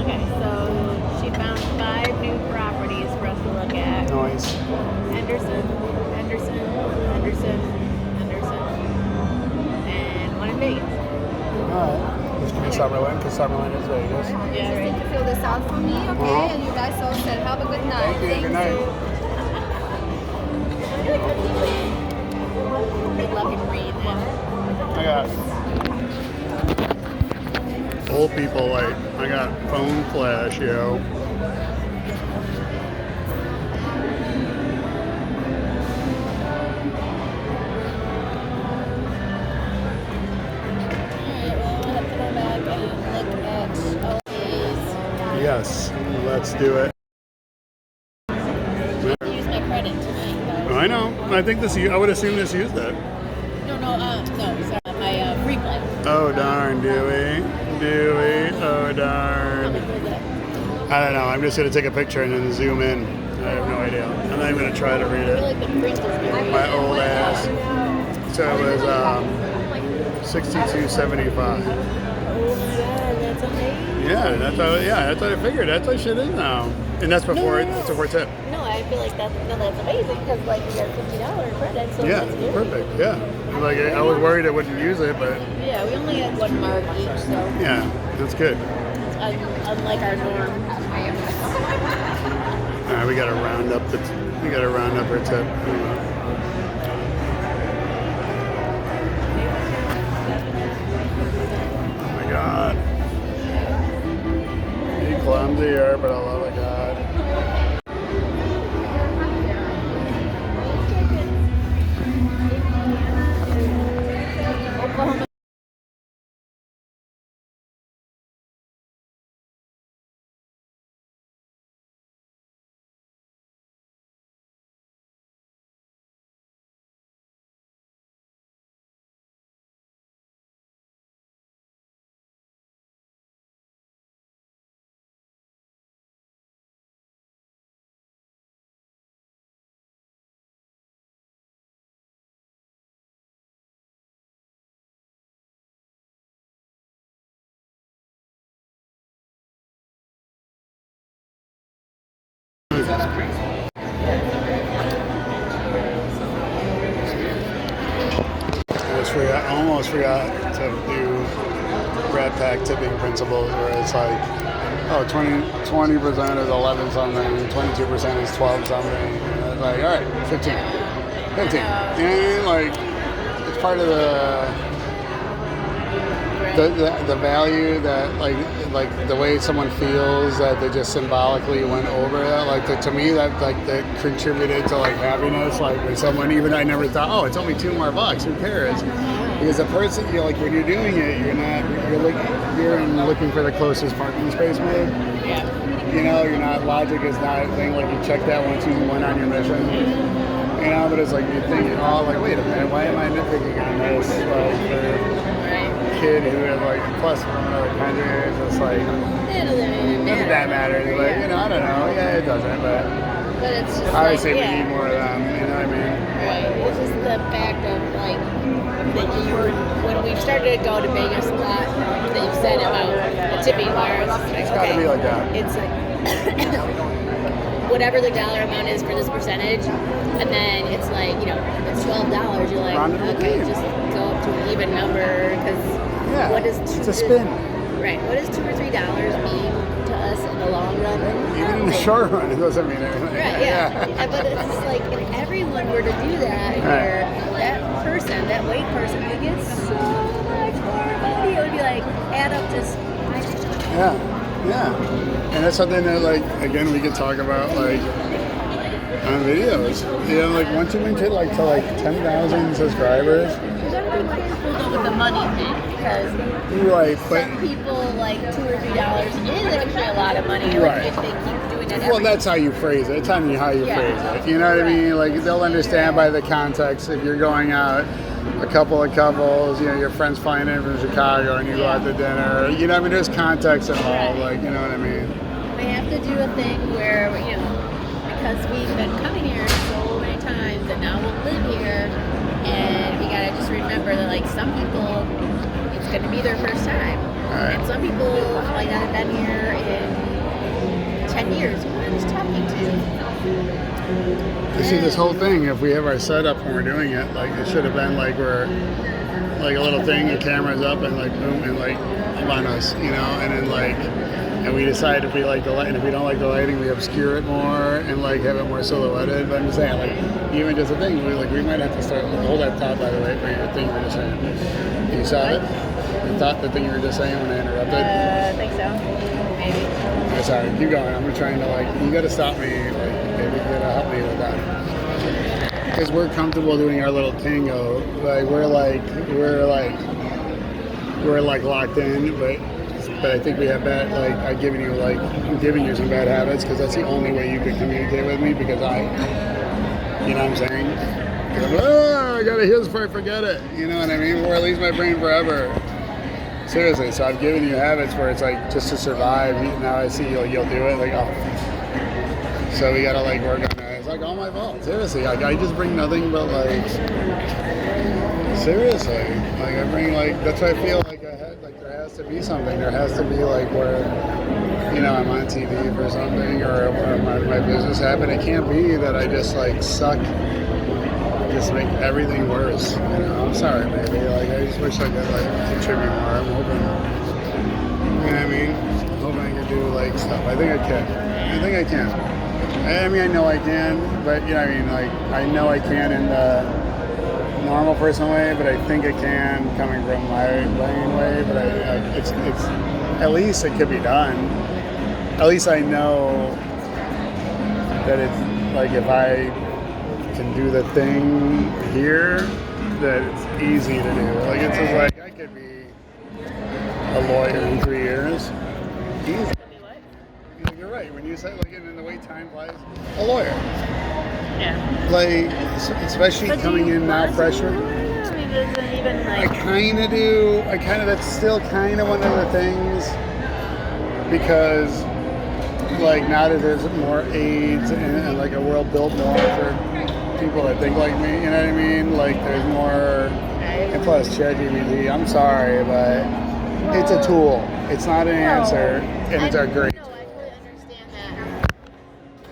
Okay, so she found 5 new properties for us to look at.
Nice.
Henderson, and one in Vegas.
Alright. This could be Summerlin, because Summerlin is Vegas.
Yeah,
Just
right.
need to fill this out for me, okay? And you guys all said, have a good night.
Thank you. Good night.
Good luck in reading it.
I got old people light. I got phone flash, yo.
Yes, let's do it.
Use my credit tonight.
I know. I think this. I would assume this used it.
No, sorry, my free play.
Oh darn, Dewey. Oh darn. I don't know. I'm just gonna take a picture and then zoom in. I have no idea. I'm not even gonna try to read
I feel
it.
like the print is very
My old ass. So it was 62.75.
Oh my god, that's amazing.
Yeah, that's what I figured. That's what shit is now. And that's before it's before tip.
No, I feel like that's amazing because like you got $50 credit, so
Yeah,
that's good.
perfect. Yeah. Like I was worried I wouldn't use it, but
Yeah, we only had 1 mark each, so
yeah, that's good.
unlike our norm.
All right, we gotta round up our tip. Oh my god. You clumsy here, but I love it, God.
Oklahoma.
I almost forgot to do Red Pack tipping principles where it's like, oh, 20% is 11 something, 22% is 12 something. And it's like, all right, 15. And like, it's part of the value that like the way someone feels that they just symbolically went over that. Like to me, that contributed to like happiness. Like when someone, even I never thought, oh, it's only $2 more, who cares? Because the person, like when you're doing it, you're looking for the closest parking space mode.
Yeah.
You know, you're not, logic is not a thing like you check that once you went on your mission. You know, but it's like you're thinking, oh, like wait a minute, why am I nitpicking on this? Like for kid who is like plus from another country, it's just like doesn't that matter? Like, you know, I don't know. Yeah, it doesn't, but
it's just
obviously
like,
we need more of them. You know what I mean?
Right. It's just the fact of like that you were when we started to go to Vegas a lot that you said about the tipping where
It's got to be like that.
It's like whatever the dollar amount is for this percentage, and then it's like, you know, it's $12. You're like, okay, just go up to an even number because what is
it's a spin.
Right. What does $2 or $3 mean to us in the long run?
Even in the short run, it doesn't mean anything.
Right. Yeah. But it's just like if everyone were to do that, where that person, that weight person, would get so much more money. It would be like add up to.
Yeah, and that's something that, like, again, we could talk about, like, on videos. You know, like, once you get like to like 10,000 subscribers.
You gotta be careful though with the money thing because some people like $2 or $3 is actually a lot of money. Like, if they keep doing it.
Well, that's how you phrase it. It's how you phrase it. You know what I mean? Like, they'll understand by the context if you're going out. A couple of couples, you know, your friends flying in from Chicago and you go out to dinner. You know, I mean, there's context involved, like, you know what I mean?
We have to do a thing where, you know, because we've been coming here so many times and now we'll live here, and we gotta just remember that, like, some people, it's gonna be their first time.
Right.
And some people, like, that have been here in 10 years, who I'm just talking to.
You see, this whole thing, if we have our setup when we're doing it, like, it should have been like we're like a little thing, the camera's up and like boom and like up on us, you know, and then like, and we decide if we like the light, and if we don't like the lighting, we obscure it more and like have it more silhouetted. But I'm just saying, like, even just a thing, we might have to start, hold that thought, by the way, for your thing you were just saying. You saw it? The thing you were just saying when I interrupted?
I think so. Maybe.
I'm sorry, keep going. I'm trying to, like, you gotta stop me, like, maybe you gotta help me with that. Because we're comfortable doing our little tango. Like, we're locked in, but but I think we have bad, like, I'm giving you some bad habits because that's the only way you can communicate with me because you know what I'm saying? I gotta hear this before I forget it. You know what I mean? Or it leaves my brain forever. Seriously, so I've given you habits where it's like just to survive. Now I see you'll do it. Like, oh. So we gotta like work on that. It's like all my fault. Seriously, like I just bring nothing but like. Seriously, like I bring like that's why I feel like I had like there has to be something. There has to be like where you know I'm on TV for something or my business happened. It can't be that I just like suck. Just make everything worse. You know, I'm sorry, maybe. Like, I just wish I could like contribute more. I'm hoping. You know what I mean? Hoping I could do like stuff. I think I can. I mean, I know I can, but you know, what I mean, like, I know I can in the normal person way, but I think I can coming from my brain way. But it's at least it could be done. At least I know that it's like if I can do the thing here that it's easy to do. Like it's just like I could be a lawyer in 3 years. Easy. You're right. When you say like in the way time flies, a lawyer.
Yeah.
Like especially
But
coming in now freshman.
I mean, doesn't even
I
like.
kind of do. That's still kind of one of the things because like now that there's more AIDS and like a world built more for people that think like me, you know what I mean? Like there's more, and plus ChatGPT, I'm sorry, but it's a tool. It's not an answer, and it's a great
No,
tool.
I totally understand that.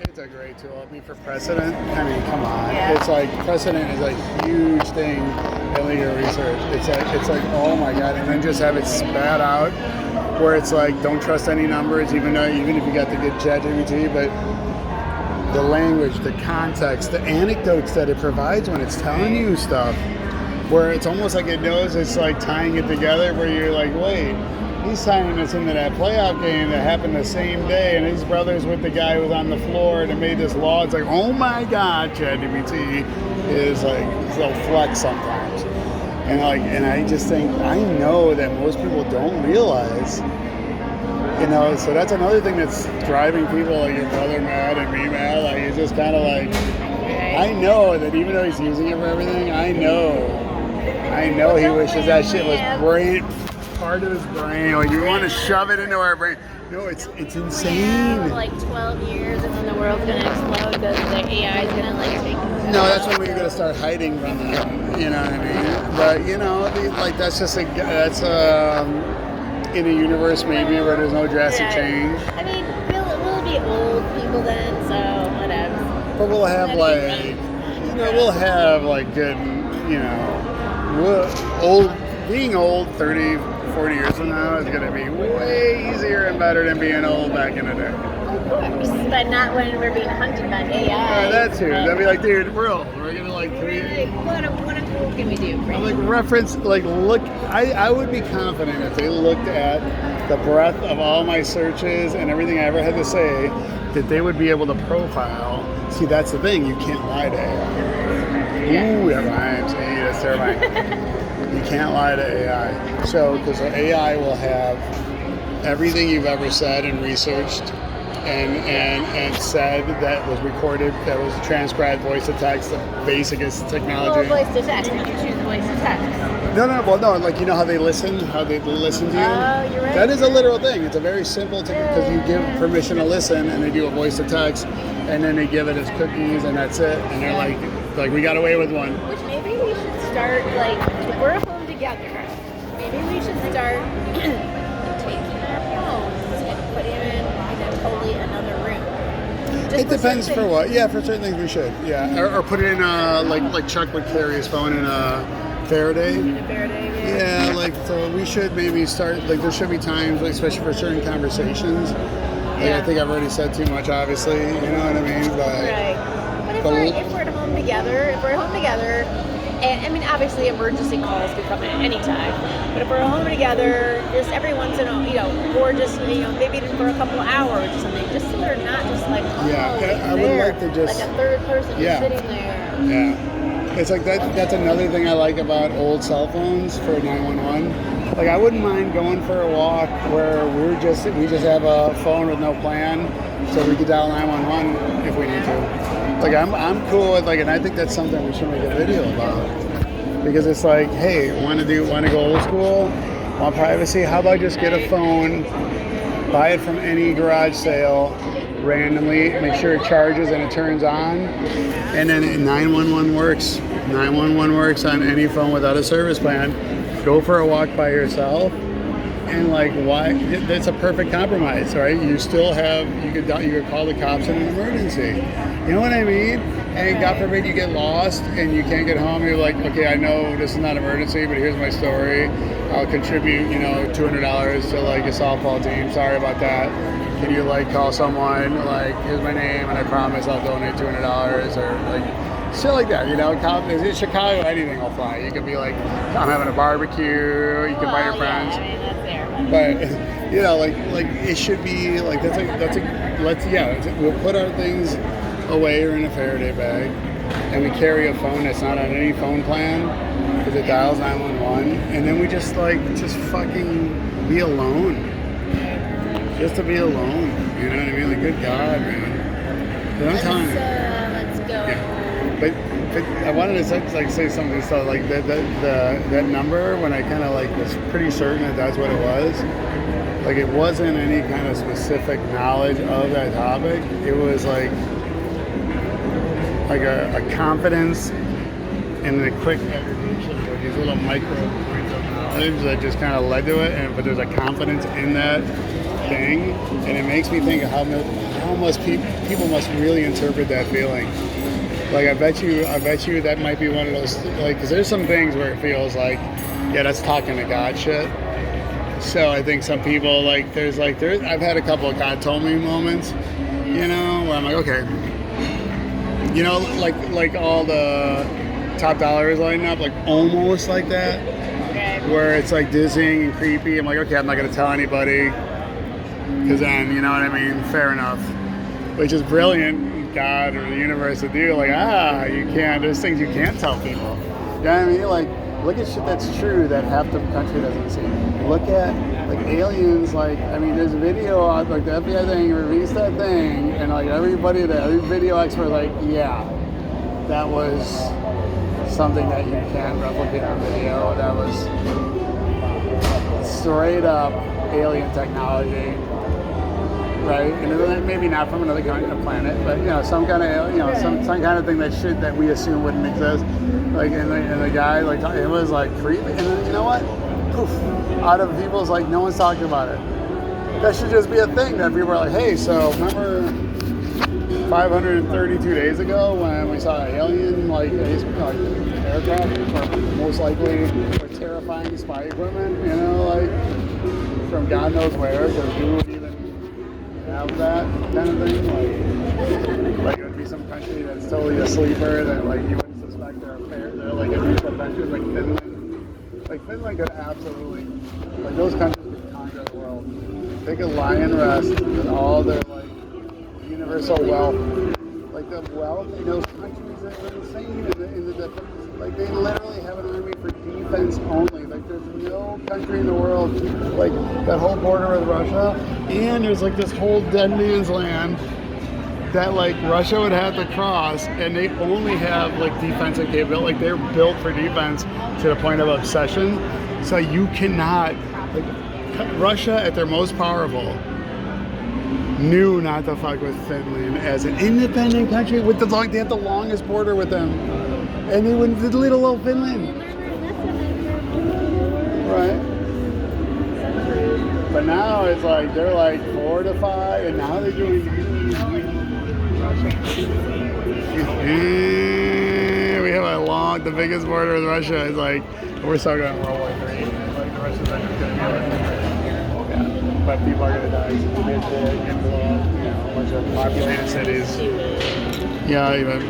It's a great tool. I mean, for precedent, I mean, come on.
Yeah.
It's like precedent is a huge thing in legal research. It's like, oh my God, and then just have it spat out where it's like, don't trust any numbers, even if you got the good ChatGPT, but the language, the context, the anecdotes that it provides when it's telling you stuff, where it's almost like it knows it's like tying it together, where you're like, wait, he's tying us into that playoff game that happened the same day, and his brother's with the guy who was on the floor that made this law. It's like, oh my God, ChatGPT is like, so flex sometimes. And I just think, I know that most people don't realize. You know, so that's another thing that's driving people like your brother mad and me mad. Like it's just kind of like, I know that even though he's using it for everything, I know he wishes that shit was part of his brain. Like you want to shove it into our brain. No, it's insane.
Yeah, like 12 years and then the world's gonna explode because the AI is gonna like take.
No, that's when we're gonna start hiding from them. You know what I mean? But you know, like that's just in a universe maybe where there's no drastic change.
I mean, we'll be old people then, so whatever.
But we'll have we'll have like good, you know, being old 30, 40 years from now is going to be way easier and better than being old back in the day.
Of course, but not when we're being hunted by AI.
That too. They'll be like, dude, we're old. We're going to like create.
What can we do?
Like reference, like look, I would be confident if they looked at the breadth of all my searches and everything I ever had to say, that they would be able to profile. See, that's the thing. You can't lie to AI. Ooh, that rhymes. Hey, that's terrifying. You can't lie to AI. So, because AI will have everything you've ever said and researched and said that was recorded, that was transcribed, voice to text, the basicest technology.
Well, voice to text. You choose voice to text.
No, like you know how they listen to you?
Oh, you're right.
That is a literal thing. It's a very simple thing because you give permission to listen and they do a voice to text and then they give it as cookies and that's it. And they're like we got away with one.
Which maybe we should start, like, if we're home together, maybe we should start taking our phones and putting them in a totally another room. Just
It depends for what. Yeah, for certain things we should. Yeah, or put it in like Chuck would carry his phone in a Faraday. Yeah, like so we should maybe start, like there should be times, like especially for certain conversations. Like, I think I've already said too much, obviously, you know what I mean? But
right. But if we're at home together, and I mean obviously emergency calls could come at any time. But if we're home together, just every once in a or just maybe even for a couple of hours or something, just so they're not just like
I would like to just
like a third person just sitting there.
Yeah. It's like that's another thing I like about old cell phones for 911
Like I wouldn't mind going for a walk where we just have a phone with no plan, so we could dial 911 if we need to. Like I'm cool with like, and I think that's something we should make a video about because it's like, hey, want to go old school, want privacy? How about just get a phone, buy it from any garage sale randomly, make sure it charges and it turns on, and then 911 works. 911 works on any phone without a service plan. Go for a walk by yourself, and like, why? That's a perfect compromise, right? You still have, you could call the cops in an emergency. You know what I mean? And God forbid you get lost and you can't get home. You're like, okay, I know this is not an emergency, but here's my story. I'll contribute, $200 to like a softball team. Sorry about that. Can you like call someone? Like, here's my name, and I promise I'll donate $200 or like. Shit like that, in Chicago, anything will fly. You could be like, I'm having a barbecue. You can buy your friends.
Yeah, I mean, that's there.
But like it should be like we'll put our things away or in a Faraday bag, and we carry a phone that's not on any phone plan because it dials 911, and then we just fucking be alone, just to be alone. You know what I mean? Like, good God, man. But I'm telling you.
Let's go.
Yeah. But I wanted to say something. So like that number, when I kind of like was pretty certain that that's what it was. Like it wasn't any kind of specific knowledge of that topic. It was like a confidence and a quick aggregation of these little micro points of knowledge that just kind of led to it. But there's a confidence in that thing, and it makes me think of how much people must really interpret that feeling. Like I bet you that might be one of those, like, because there's some things where it feels like, yeah, that's talking to God shit. So I think some people I've had a couple of God told me moments, where I'm like, okay, like all the top dollars lining up, like almost like that, where it's like dizzying and creepy. I'm like, okay, I'm not gonna tell anybody, because then, you know what I mean? Fair enough. Which is brilliant. God or the universe to do, like, you can't, there's things you can't tell people. You know what I mean? Like, look at shit that's true that half the country doesn't see. Look at, like, aliens, like, I mean, there's a video on, like, the FBI thing released that thing, and, like, every video expert, like, yeah, that was something that you can't replicate on video. That was straight up alien technology. Right, and maybe not from another planet, but some kind of some kind of thing that we assume wouldn't exist. Like, and the guy, like, it was like creepy, and then you know what? Poof! Out of people's, like, no one's talking about it. That should just be a thing that people are like, hey, so remember 532 days ago when we saw an alien aircraft, or most likely or terrifying spy equipment, like from God knows where, because who would even have that kind of thing, like it would be some country that's totally a sleeper that like you wouldn't suspect they're like a neutral country, like Finland. Like Finland could absolutely, like those countries could conquer the world. They could lie and rest with all their like universal wealth, like the wealth in those countries that are insane like they literally have an army for defense only. Like there's no country in the world, like that whole border with Russia, and there's like this whole dead man's land that like Russia would have to cross, and they only have like defensive capability. Like they're built for defense to the point of obsession. So you cannot, like, Russia at their most powerful knew not to fuck with Finland as an independent country with they have the longest border with them, and they wouldn't little old Finland, right? But now it's like they're like fortified, and now they're doing. We have the biggest border with Russia is like we're still going World War III. Like the Russians are just going to be like. But people are going to die. It's a bunch of populated cities. Yeah, even,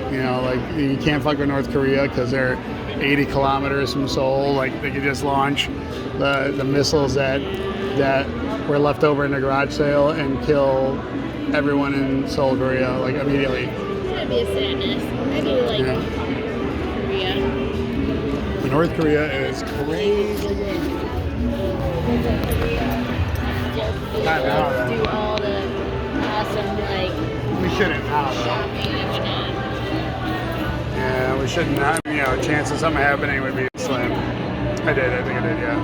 like you can't fuck with North Korea because they're 80 kilometers from Seoul. Like they could just launch the missiles that were left over in the garage sale and kill everyone in Seoul, Korea, like immediately.
That'd be a sadness. I do like Korea.
North Korea is crazy.
Just
Not now, though.
do all the awesome like
We shouldn't now, though.
shopping and
Yeah, we shouldn't have, chances of something happening would be slim. I think I did, yeah.